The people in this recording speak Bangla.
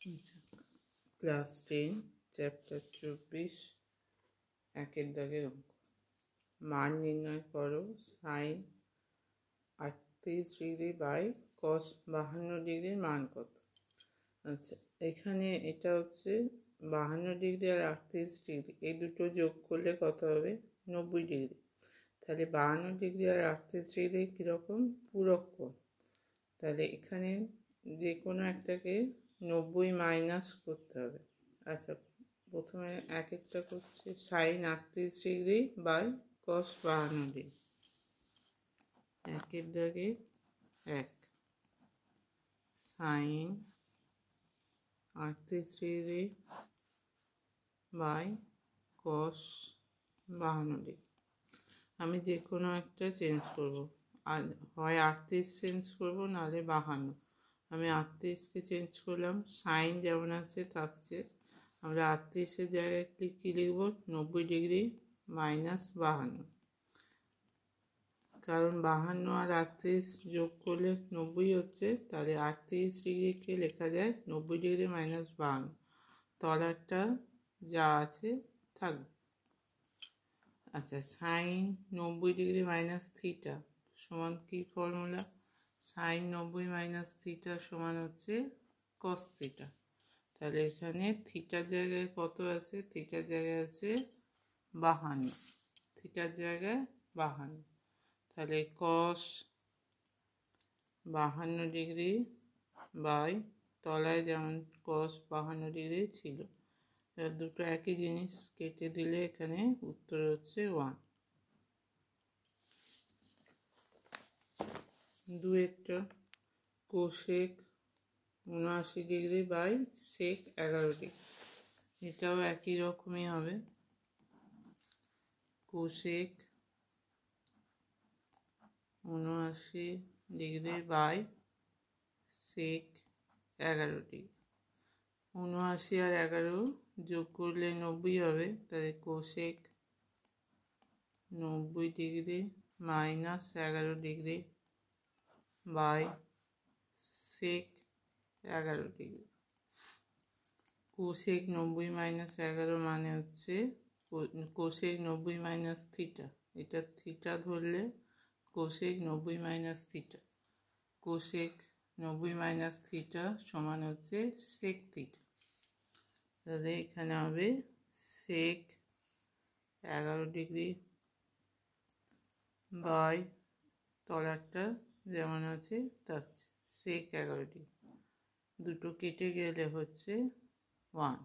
ক্লাস 10 চ্যাপ্টার 24 একের দাগের অঙ্ক। মান নির্ণয় করো সাইন 38 বাই কস 52 মান কত। আচ্ছা, এখানে এটা হচ্ছে 52 আর 38 এই দুটো যোগ করলে কত হবে? 90 তাহলে 52 আর 38 কীরকম? পূরক কোণ। তাহলে এখানে যে কোনো একটাকে 90 মাইনাস করতে হবে। আচ্ছা, প্রথমে এক একটা করছে সাইন 38 বাই কস 52। একের দাগে 1 সাইন 38 বাই কস 52। আমি যে কোনো একটা চেঞ্জ করবো, আর হয় 38 চেঞ্জ করবো, নাহলে 52। আমি 38কে চেঞ্জ করলাম, সাইন যেমন আছে থাকছে। আমরা 38-এর জায়গায় কী লিখব? 90 মাইনাস 52, কারণ 52 আর 38 যোগ করলে 90 হচ্ছে। তাহলে 38 লেখা যায় 90 মাইনাস 52, তলারটা যা আছে থাকবে। আচ্ছা, সাইন 90 মাইনাস থিটা সমান কি ফর্মুলা? সাইন 90 মাইনাস থিটা সমান হচ্ছে কস থিটা। তাহলে এখানে থিটার জায়গায় কত আছে? থিটার জায়গায় আছে 52, থিটার জায়গায় 52। তাহলে কস 52 বাই তলায় যেমন কস 52 ছিল, দুটো একই জিনিস, কেটে দিলে এখানে উত্তর হচ্ছে 1। দু একটা কোসেক 79 বাই সেক 11, এটাও একই রকমই হবে। Cosec 79 by sec 11। 79 আর 11 যোগ করলে 90 হবে। তাহলে cosec 90 minus 11 by sec 11। Cosec 90 minus 11 মানে হচ্ছে কোসেক 90 মাইনাস থিটা। এটা থিটা ধরলে cosec 90 minus theta, cosec 90 minus theta সমান হচ্ছে সেক থিটা। তাহলে এখানে হবে সেক 11 বাই তলারটা যেমন আছে থাকছে সেক 11। দুটো কেটে গেলে হচ্ছে 1।